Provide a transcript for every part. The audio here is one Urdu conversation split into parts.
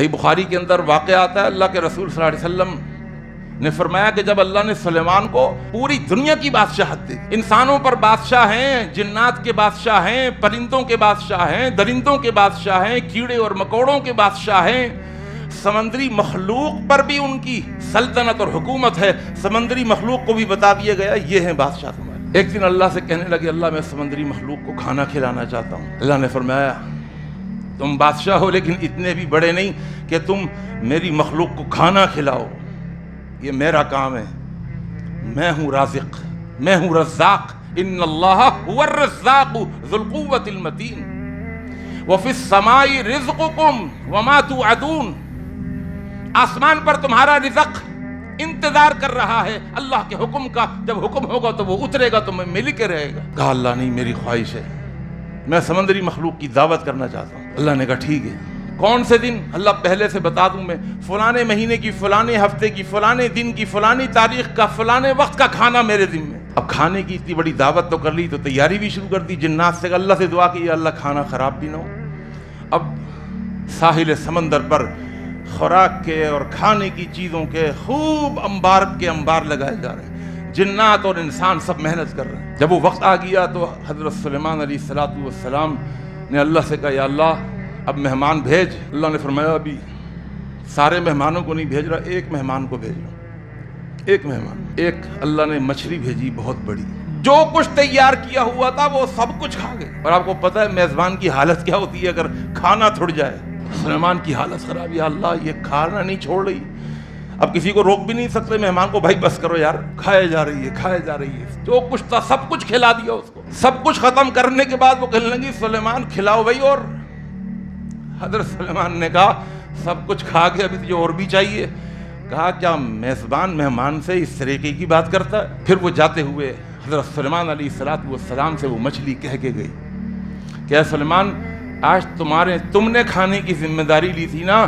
صحیح بخاری کے اندر واقعہ آتا ہے، اللہ کے رسول صلی اللہ علیہ وسلم نے فرمایا کہ جب اللہ نے سلیمان کو پوری دنیا کی بادشاہت دی، انسانوں پر بادشاہ ہیں، جنات کے بادشاہ ہیں، پرندوں کے بادشاہ ہیں، درندوں کے بادشاہ ہیں، کیڑے اور مکوڑوں کے بادشاہ ہیں، سمندری مخلوق پر بھی ان کی سلطنت اور حکومت ہے، سمندری مخلوق کو بھی بتا دیا گیا یہ ہیں بادشاہ تمہارے۔ ایک دن اللہ سے کہنے لگے اللہ میں سمندری مخلوق کو کھانا کھلانا چاہتا ہوں۔ اللہ نے فرمایا تم بادشاہ ہو لیکن اتنے بھی بڑے نہیں کہ تم میری مخلوق کو کھانا کھلاؤ، یہ میرا کام ہے، میں ہوں رازق، میں ہوں رزاق، ان اللہ هو الرزاق ذو القوة المتین وفی السماء رزقکم وما توعدون، آسمان پر تمہارا رزق انتظار کر رہا ہے اللہ کے حکم کا، جب حکم ہوگا تو وہ اترے گا، تمہیں مل کے رہے گا۔ کہا اللہ نہیں، میری خواہش ہے، میں سمندری مخلوق کی دعوت کرنا چاہتا ہوں۔ اللہ نے کہا ٹھیک ہے، کون سے دن؟ اللہ پہلے سے بتا دوں میں، فلانے مہینے کی، فلانے ہفتے کی، فلانے دن کی، فلانی تاریخ کا، فلانے وقت کا کھانا میرے ذمہ۔ اب کھانے کی اتنی بڑی دعوت تو کر لی تو تیاری بھی شروع کر دی، جنات سے اللہ سے دعا کی اللہ کھانا خراب بھی نہ ہو۔ اب ساحل سمندر پر خوراک کے اور کھانے کی چیزوں کے خوب انبار کے انبار لگائے جا رہے ہیں، جنات اور انسان سب محنت کر رہے ہیں۔ جب وہ وقت آ گیا تو حضرت سلیمان علیہ السلام نے اللہ سے کہا یا اللہ اب مہمان بھیج۔ اللہ نے فرمایا ابھی سارے مہمانوں کو نہیں بھیج رہا، ایک مہمان کو بھیج رہا، ایک مہمان۔ ایک اللہ نے مچھلی بھیجی بہت بڑی، جو کچھ تیار کیا ہوا تھا وہ سب کچھ کھا گئے۔ اور آپ کو پتہ ہے میزبان کی حالت کیا ہوتی ہے اگر کھانا تھوڑ جائے؟ سلیمان کی حالت خراب، یا اللہ یہ کھانا نہیں چھوڑ رہی، اب کسی کو روک بھی نہیں سکتے مہمان کو، بھائی بس کرو یار، کھائے جا رہی ہے، کھائے جا رہی ہے۔ جو کچھ تھا سب کچھ کھلا دیا اس کو۔ سب کچھ ختم کرنے کے بعد وہ کہنے لگی سلیمان کھلاؤ بھائی، اور حضرت سلیمان نے کہا سب کچھ کھا کے ابھی تجھے اور بھی چاہیے؟ کہا کیا میزبان مہمان سے اس طریقے کی بات کرتا ہے؟ پھر وہ جاتے ہوئے حضرت سلیمان علیہ السلام سے وہ مچھلی کہہ کے گئی کہ اے سلیمان آج تم نے کھانے کی ذمہ داری لی تھی نا،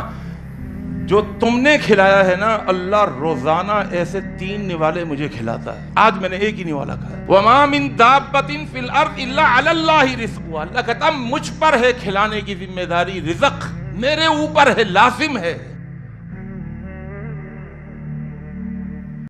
جو تم نے کھلایا ہے نا اللہ روزانہ ایسے 3 نوالے مجھے کھلاتا ہے، آج میں نے ایک ہی نوالا کھایا۔ وَمَا مِن دَابَّةٍ فِي الْأَرْضِ إِلَّا عَلَى اللَّهِ رِزْقُهَا، اللہ کہتا مجھ پر ہے کھلانے کی ذمہ داری، رزق میرے اوپر ہے، لازم ہے۔